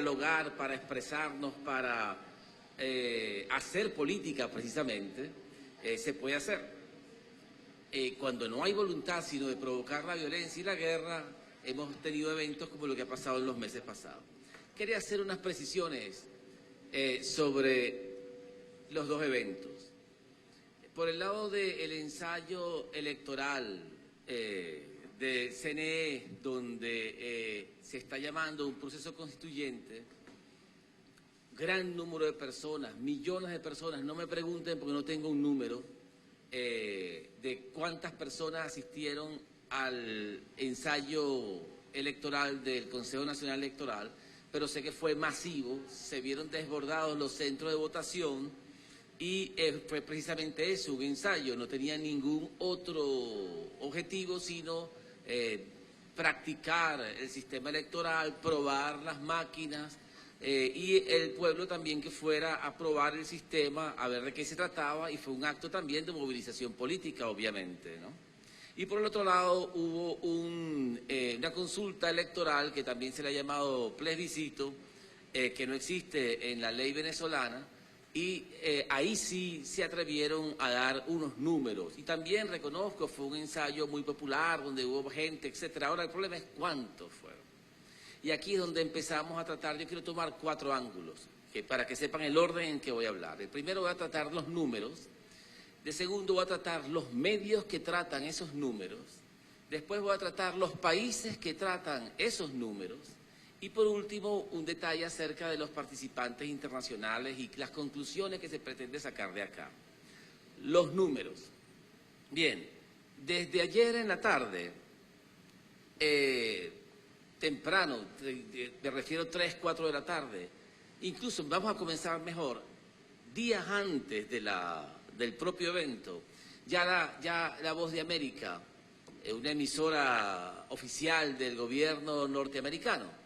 dialogar, para expresarnos, para hacer política precisamente, se puede hacer. Cuando no hay voluntad sino de provocar la violencia y la guerra, hemos tenido eventos como lo que ha pasado en los meses pasados. Quería hacer unas precisiones sobre los dos eventos. Por el lado del ensayo electoral de CNE, donde se está llamando un proceso constituyente, gran número de personas, millones de personas, no me pregunten porque no tengo un número de cuántas personas asistieron al ensayo electoral del Consejo Nacional Electoral, pero sé que fue masivo, se vieron desbordados los centros de votación y fue precisamente eso, un ensayo, no tenía ningún otro objetivo sino practicar el sistema electoral, probar las máquinas y el pueblo también que fuera a probar el sistema, a ver de qué se trataba, y fue un acto también de movilización política, obviamente, ¿no? Y por el otro lado hubo una consulta electoral que también se le ha llamado plebiscito, que no existe en la ley venezolana, y ahí sí se atrevieron a dar unos números. Y también reconozco, fue un ensayo muy popular, donde hubo gente, etcétera. Ahora el problema es cuántos fueron. Y aquí es donde empezamos a tratar, yo quiero tomar 4 ángulos, para que sepan el orden en que voy a hablar. El primero voy a tratar los números. De segundo voy a tratar los medios que tratan esos números. Después voy a tratar los países que tratan esos números. Y por último, un detalle acerca de los participantes internacionales y las conclusiones que se pretende sacar de acá. Los números. Bien, desde ayer en la tarde, temprano, me refiero 3, 4 de la tarde, incluso vamos a comenzar mejor, días antes del propio evento, ya la Voz de América, una emisora oficial del gobierno norteamericano,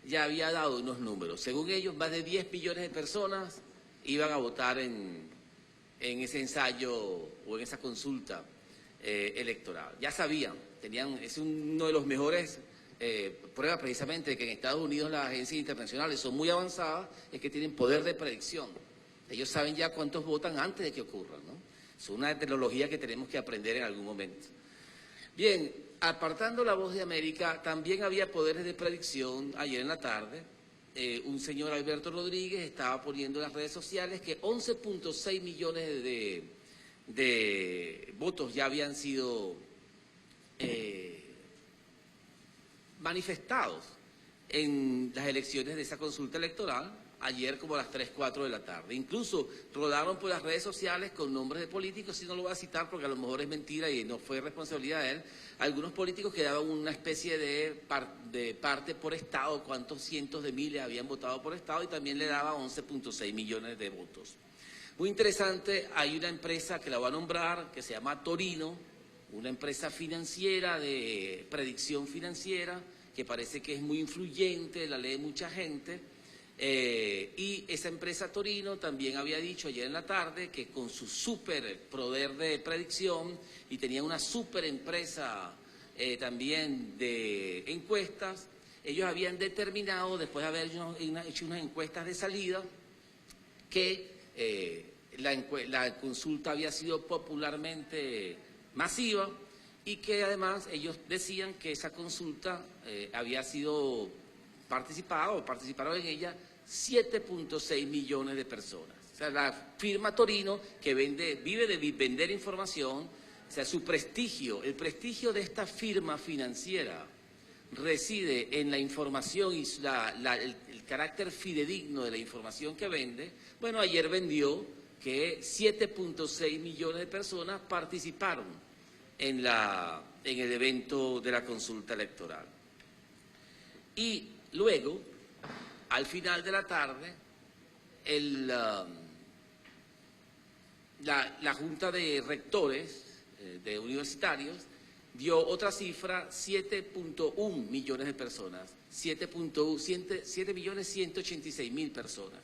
ya había dado unos números. Según ellos, más de 10 millones de personas iban a votar en ese ensayo o en esa consulta electoral. Ya sabían, es uno de los mejores pruebas precisamente de que en Estados Unidos las agencias internacionales son muy avanzadas, es que tienen poder de predicción. Ellos saben ya cuántos votan antes de que ocurran, ¿no? Es una tecnología que tenemos que aprender en algún momento. Bien, apartando la Voz de América, también había poderes de predicción ayer en la tarde. Un señor Alberto Rodríguez estaba poniendo en las redes sociales que 11.6 millones de votos ya habían sido manifestados en las elecciones de esa consulta electoral, ayer como a las 3, 4 de la tarde. Incluso rodaron por las redes sociales con nombres de políticos, y no lo voy a citar porque a lo mejor es mentira y no fue responsabilidad de él, algunos políticos que daban una especie de parte por estado, cuántos cientos de miles habían votado por estado, y también le daba 11.6 millones de votos. Muy interesante, hay una empresa que la voy a nombrar, que se llama Torino, una empresa financiera de predicción financiera, que parece que es muy influyente, la lee mucha gente, y esa empresa Torino también había dicho ayer en la tarde que con su súper poder de predicción, y tenía una súper empresa también de encuestas, ellos habían determinado, después de haber hecho unas encuestas de salida, que la consulta había sido popularmente masiva, y que además ellos decían que esa consulta había sido participaron en ella 7.6 millones de personas. O sea, la firma Torino, que vive de vender información, o sea, su prestigio, el prestigio de esta firma financiera reside en la información y el carácter fidedigno de la información que vende. Bueno, ayer vendió que 7.6 millones de personas participaron en el evento de la consulta electoral. Y luego, al final de la tarde, la Junta de Rectores de universitarios dio otra cifra, 7.1 millones de personas, 7.186.000 personas.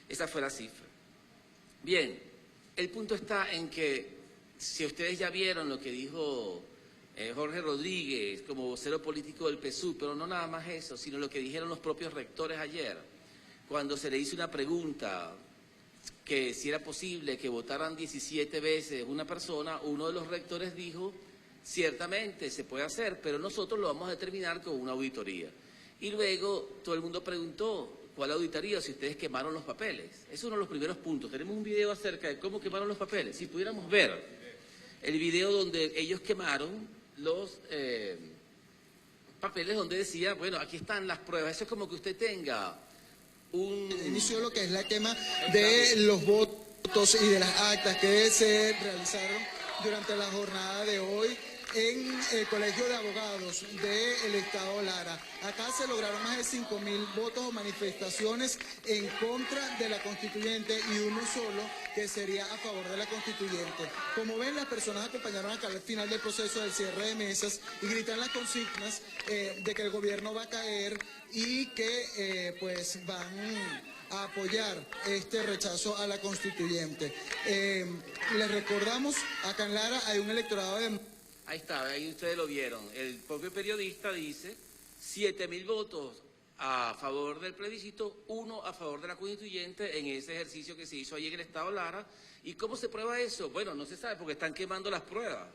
Esa fue la cifra. Bien, el punto está en que, si ustedes ya vieron lo que dijo Jorge Rodríguez como vocero político del PSUV, pero no nada más eso, sino lo que dijeron los propios rectores ayer, cuando se le hizo una pregunta que si era posible que votaran 17 veces una persona, uno de los rectores dijo, ciertamente se puede hacer, pero nosotros lo vamos a determinar con una auditoría. Y luego todo el mundo preguntó, ¿cuál auditoría? Si ustedes quemaron los papeles. Es uno de los primeros puntos. Tenemos un video acerca de cómo quemaron los papeles. Si pudiéramos ver el video donde ellos quemaron los papeles, donde decía, bueno, aquí están las pruebas. Eso es como que usted tenga inició lo que es la quema de los votos y de las actas que se realizaron durante la jornada de hoy en el Colegio de Abogados del Estado Lara. Acá se lograron más de 5.000 votos o manifestaciones en contra de la constituyente y uno solo que sería a favor de la constituyente. Como ven, las personas acompañaron acá al final del proceso del cierre de mesas y gritan las consignas de que el gobierno va a caer y que pues van a apoyar este rechazo a la constituyente. Les recordamos, acá en Lara hay un electorado de... Ahí está, ahí ustedes lo vieron. El propio periodista dice 7.000 votos a favor del plebiscito, 1 a favor de la constituyente en ese ejercicio que se hizo ahí en el Estado Lara. ¿Y cómo se prueba eso? Bueno, no se sabe porque están quemando las pruebas.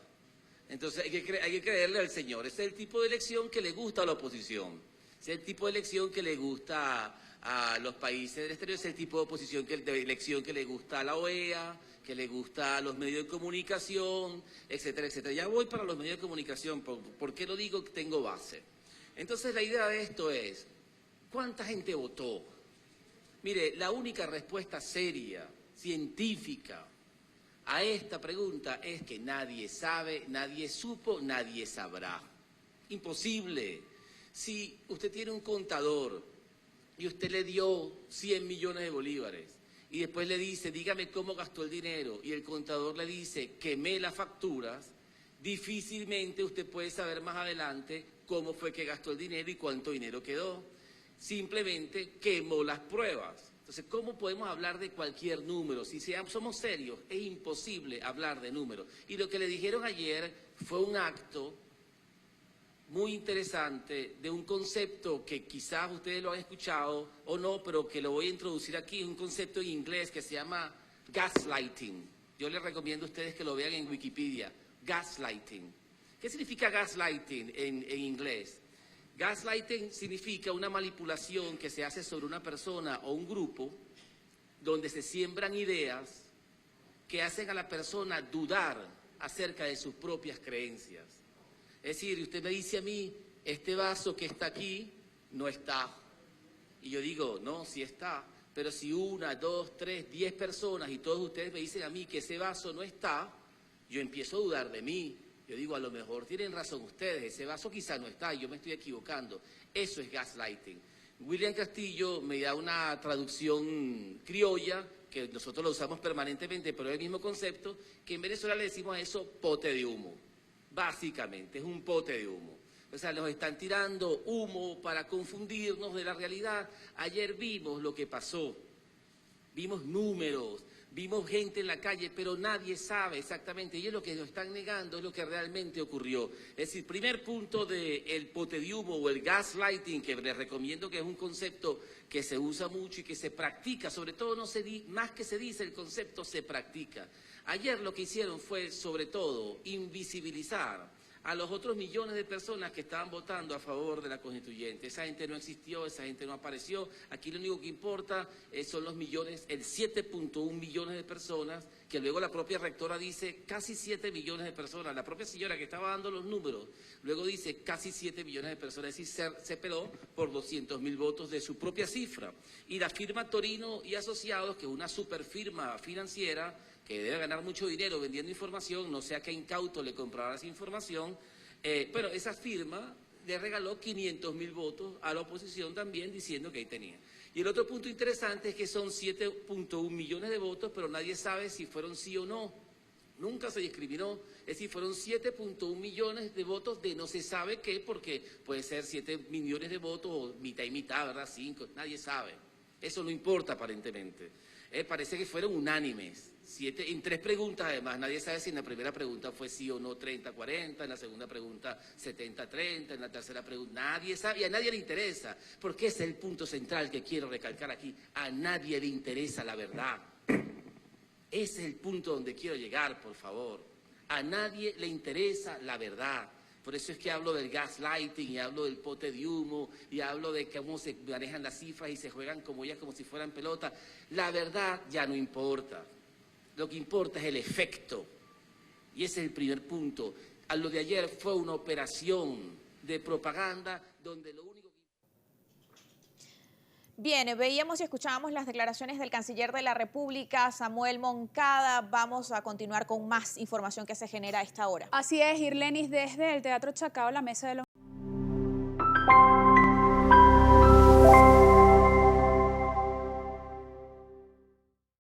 Entonces hay que creerle al señor. Ese es el tipo de elección que le gusta a la oposición. Ese es el tipo de elección que le gusta a los países del exterior. Ese es el tipo de oposición de elección que le gusta a la OEA, que le gusta a los medios de comunicación, etcétera, etcétera. Ya voy para los medios de comunicación. ¿Por qué lo digo? Tengo base. Entonces la idea de esto es, ¿cuánta gente votó? Mire, la única respuesta seria, científica, a esta pregunta es que nadie sabe, nadie supo, nadie sabrá. Imposible. Si usted tiene un contador y usted le dio 100 millones de bolívares y después le dice, dígame cómo gastó el dinero, y el contador le dice, quemé las facturas, difícilmente usted puede saber más adelante cómo fue que gastó el dinero y cuánto dinero quedó. Simplemente quemó las pruebas. Entonces, ¿cómo podemos hablar de cualquier número? Si somos serios, es imposible hablar de números. Y lo que le dijeron ayer fue un acto muy interesante de un concepto que quizás ustedes lo han escuchado o no, pero que lo voy a introducir aquí, un concepto en inglés que se llama gaslighting. Yo les recomiendo a ustedes que lo vean en Wikipedia, gaslighting. ¿Qué significa gaslighting en inglés? Gaslighting significa una manipulación que se hace sobre una persona o un grupo donde se siembran ideas que hacen a la persona dudar acerca de sus propias creencias. Es decir, usted me dice a mí, este vaso que está aquí no está. Y yo digo, no, sí está. Pero si 1, 2, 3, 10 personas y todos ustedes me dicen a mí que ese vaso no está, yo empiezo a dudar de mí. Yo digo, a lo mejor tienen razón ustedes, ese vaso quizá no está, yo me estoy equivocando. Eso es gaslighting. William Castillo me da una traducción criolla, que nosotros lo usamos permanentemente, pero es el mismo concepto, que en Venezuela le decimos a eso pote de humo. Básicamente, es un pote de humo. O sea, nos están tirando humo para confundirnos de la realidad. Ayer vimos lo que pasó, vimos números, vimos gente en la calle, pero nadie sabe exactamente, y es lo que nos están negando, es lo que realmente ocurrió. Es decir, primer punto del pote de humo o el gaslighting, que les recomiendo, que es un concepto que se usa mucho y que se practica, sobre todo más que se dice el concepto, se practica. Ayer lo que hicieron fue, sobre todo, invisibilizar a los otros millones de personas que estaban votando a favor de la constituyente. Esa gente no existió, esa gente no apareció. Aquí lo único que importa son los millones, el 7.1 millones de personas, que luego la propia rectora dice casi 7 millones de personas. La propia señora que estaba dando los números, luego dice casi 7 millones de personas. Es decir, se peló por 200.000 votos de su propia cifra. Y la firma Torino y Asociados, que es una superfirma financiera, que debe ganar mucho dinero vendiendo información, no sé a qué incauto le comprará esa información, pero esa firma le regaló 500.000 votos a la oposición también, diciendo que ahí tenía. Y el otro punto interesante es que son 7.1 millones de votos, pero nadie sabe si fueron sí o no. Nunca se discriminó, es decir, fueron 7.1 millones de votos de no se sabe qué, porque puede ser 7 millones de votos o mitad y mitad, ¿verdad? 5, nadie sabe. Eso no importa aparentemente. parece que fueron unánimes. En 3 preguntas, además, nadie sabe si en la primera pregunta fue sí o no 30-40, en la segunda pregunta 70-30, en la tercera pregunta nadie sabe y a nadie le interesa, porque ese es el punto central que quiero recalcar aquí, a nadie le interesa la verdad. Ese es el punto donde quiero llegar, por favor. A nadie le interesa la verdad. Por eso es que hablo del gaslighting y hablo del pote de humo y hablo de cómo se manejan las cifras y se juegan como ellas como si fueran pelota. La verdad ya no importa. Lo que importa es el efecto. Y ese es el primer punto. A lo de ayer fue una operación de propaganda donde lo único... Bien, veíamos y escuchábamos las declaraciones del canciller de la República, Samuel Moncada. Vamos a continuar con más información que se genera a esta hora. Así es, Irlenis, desde el Teatro Chacao, la mesa de los...